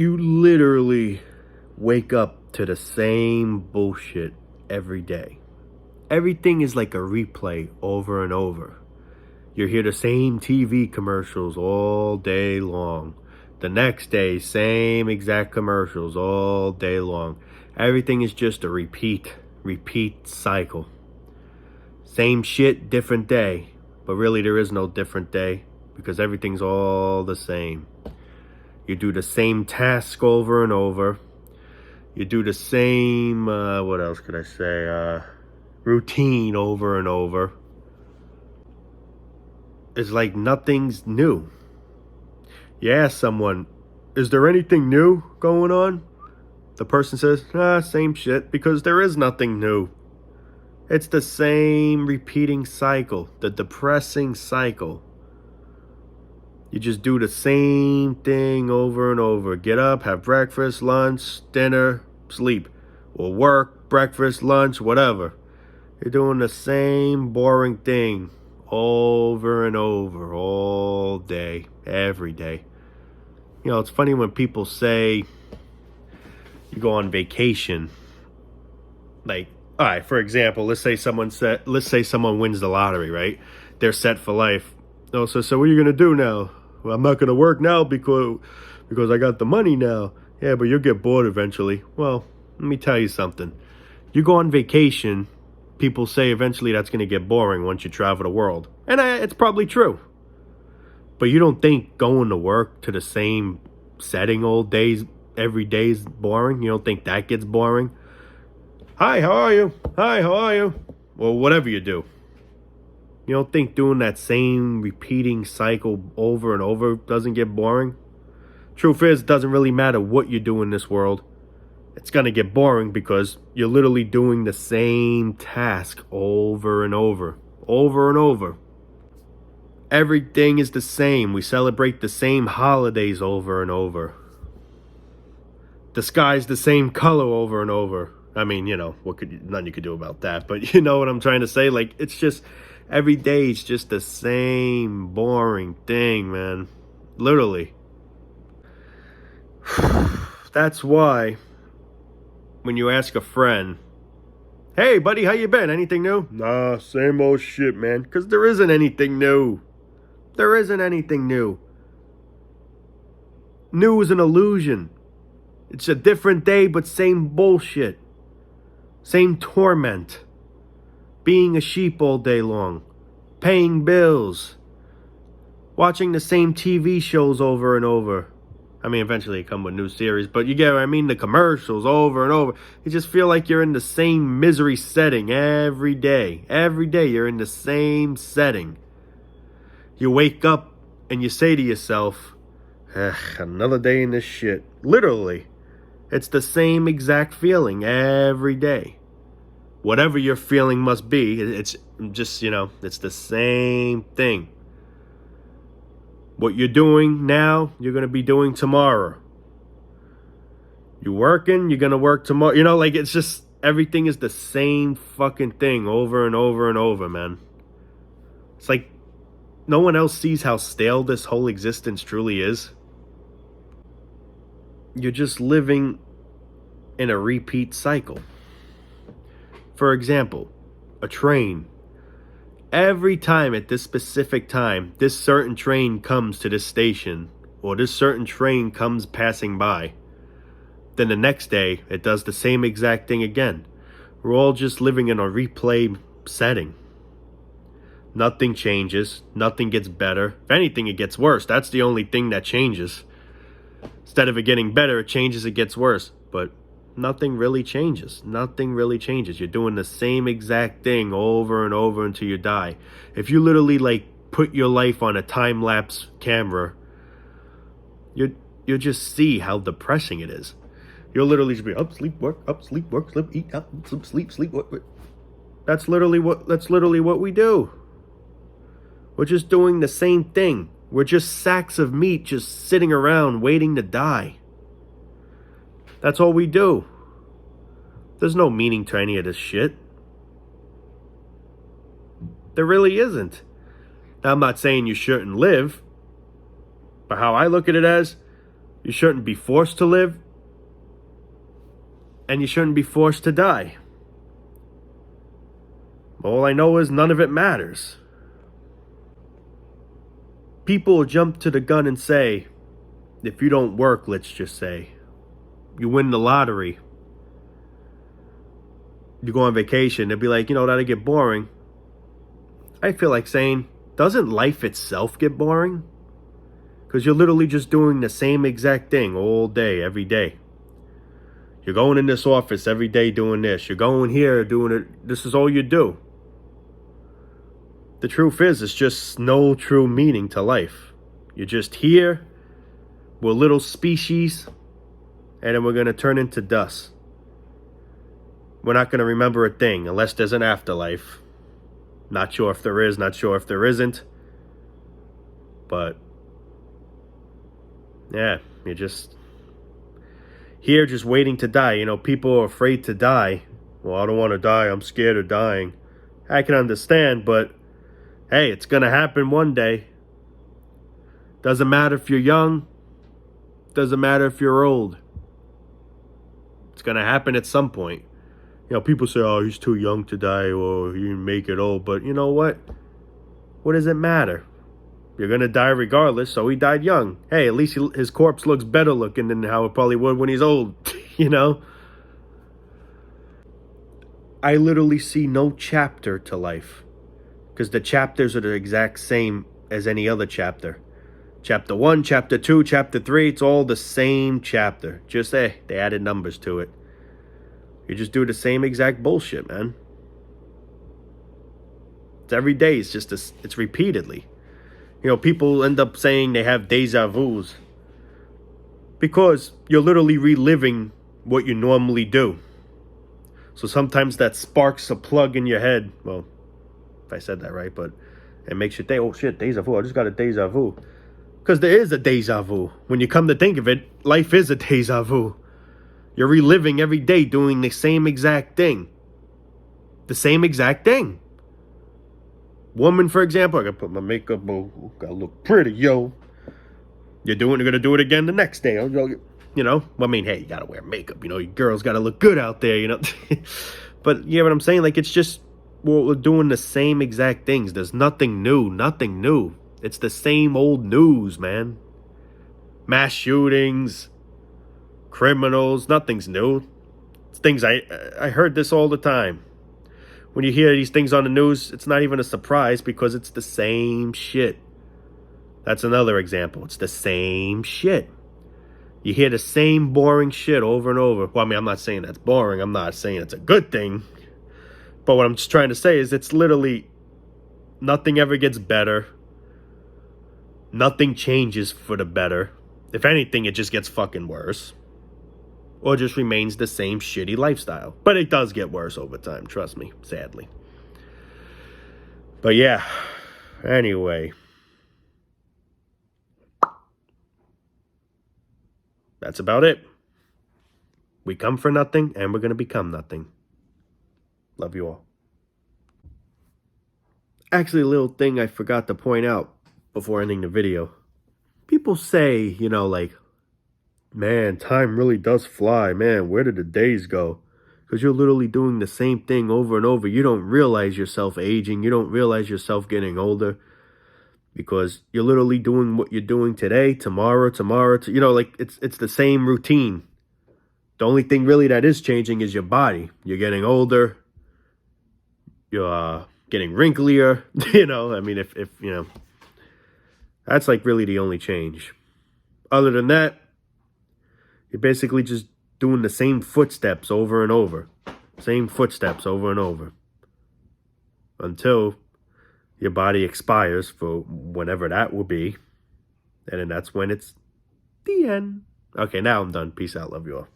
You literally wake up to the same bullshit every day. Everything is like a replay over and over. You hear the same TV commercials all day long. The next day, same exact commercials all day long. Everything is just a repeat cycle. Same shit, different day. But really there is no different day because everything's all the same. You do the same task over and over. You do the same, what else could I say? Routine over and over. It's like nothing's new. You ask someone, is there anything new going on? The person says, same shit, because there is nothing new. It's the same repeating cycle, the depressing cycle. You just do the same thing over and over. Get up, have breakfast, lunch, dinner, sleep. Or work, breakfast, lunch, whatever. You're doing the same boring thing over and over all day, every day. You know, it's funny when people say you go on vacation. Like, all right, for example, let's say someone wins the lottery, right? They're set for life. Oh, so what are you gonna do now? Well, I'm not gonna work now because I got the money now. Yeah, but you'll get bored eventually. Well, let me tell you something. You go on vacation, people say eventually that's gonna get boring once you travel the world. And it's probably true. But you don't think going to work to the same setting all days, every day is boring? You don't think that gets boring? Hi, how are you? Hi, how are you? Well, whatever you do. You don't think doing that same repeating cycle over and over doesn't get boring? Truth is, it doesn't really matter what you do in this world. It's going to get boring because you're literally doing the same task over and over. Over and over. Everything is the same. We celebrate the same holidays over and over. The sky's the same color over and over. I mean, you know, nothing you could do about that. But you know what I'm trying to say? Like, it's just, every day it's just the same boring thing, man. Literally. That's why when you ask a friend, hey, buddy, how you been? Anything new? Nah, same old shit, man. Because there isn't anything new. There isn't anything new. New is an illusion. It's a different day, but same bullshit. Same torment. Being a sheep all day long. Paying bills. Watching the same TV shows over and over. I mean, eventually it come with new series, but you get what I mean? The commercials over and over. You just feel like you're in the same misery setting every day. Every day you're in the same setting. You wake up and you say to yourself, another day in this shit. Literally. It's the same exact feeling every day. Whatever your feeling must be, it's just, you know, it's the same thing. What you're doing now, you're going to be doing tomorrow. You're working, you're going to work tomorrow. You know, like, it's just, everything is the same fucking thing over and over and over, man. It's like, no one else sees how stale this whole existence truly is. You're just living in a repeat cycle. For example, a train. Every time at this specific time, this certain train comes to this station, or this certain train comes passing by. Then the next day, it does the same exact thing again. We're all just living in a replay setting. Nothing changes. Nothing gets better. If anything, it gets worse. That's the only thing that changes. Instead of it getting better, it changes, it gets worse. But nothing really changes. Nothing really changes. You're doing the same exact thing over and over until you die. If you literally, like, put your life on a time-lapse camera, you'll just see how depressing it is. You'll literally just be up, sleep, work, eat, up, sleep, work. That's literally what we do. We're just doing the same thing. We're just sacks of meat just sitting around waiting to die. That's all we do. There's no meaning to any of this shit. There really isn't. Now, I'm not saying you shouldn't live, but how I look at it as, You shouldn't be forced to live, and you shouldn't be forced to die. All I know is none of it matters. People jump to the gun and say, if you don't work, let's just say, you win the lottery, you go on vacation, they'll be like, that'll get boring. I feel like saying, doesn't life itself get boring? Because you're literally just doing the same exact thing all day, every day. You're going in this office every day doing this. You're going here doing it. This is all you do. The truth is, it's just no true meaning to life. You're just here. We're a little species. And then we're going to turn into dust. We're not going to remember a thing unless there's an afterlife. Not sure if there is, not sure if there isn't. But, yeah, you're just here just waiting to die. People are afraid to die. Well, I don't want to die. I'm scared of dying. I can understand, but hey, it's going to happen one day. Doesn't matter if you're young. Doesn't matter if you're old. It's going to happen at some point. People say, oh, he's too young to die, or he didn't make it old. But you know what? What does it matter? You're going to die regardless, so he died young. Hey, at least his corpse looks better looking than how it probably would when he's old, I literally see no chapter to life, because the chapters are the exact same as any other chapter. Chapter 1, Chapter 2, Chapter 3, it's all the same chapter. Just, they added numbers to it. You just do the same exact bullshit, man. It's every day. It's just it's repeatedly. People end up saying they have deja vus because you're literally reliving what you normally do. So sometimes that sparks a plug in your head. Well, if I said that right, but it makes you think, oh shit, deja vu. I just got a deja vu. Because there is a deja vu. When you come to think of it, life is a deja vu. You're reliving every day doing the same exact thing. The same exact thing. Woman, for example, I gotta put my makeup on. Gotta look pretty, yo. You're gonna do it again the next day. I mean, hey, you gotta wear makeup. You girls gotta look good out there, But you know what I'm saying? Like, it's just, we're doing the same exact things. There's nothing new. It's the same old news, man. Mass shootings, criminals, nothing's new. It's things I heard this all the time. When you hear these things on the news, it's not even a surprise because it's the same shit. That's another example. It's the same shit. You hear the same boring shit over and over. Well, I mean, I'm not saying that's boring. I'm not saying it's a good thing. But what I'm just trying to say is it's literally nothing ever gets better. Nothing changes for the better. If anything, it just gets fucking worse. Or just remains the same shitty lifestyle. But it does get worse over time, trust me, sadly. But yeah, anyway. That's about it. We come for nothing, and we're going to become nothing. Love you all. Actually, a little thing I forgot to point out before ending the video. People say, like, man, time really does fly. Man, where did the days go? Because you're literally doing the same thing over and over. You don't realize yourself aging. You don't realize yourself getting older. Because you're literally doing what you're doing today, tomorrow, like it's the same routine. The only thing really that is changing is your body. You're getting older. You're getting wrinklier. I mean, if that's like really the only change. Other than that, you're basically just doing the same footsteps over and over. Same footsteps over and over. Until your body expires for whenever that will be. And then that's when it's the end. Okay, now I'm done. Peace out. Love you all.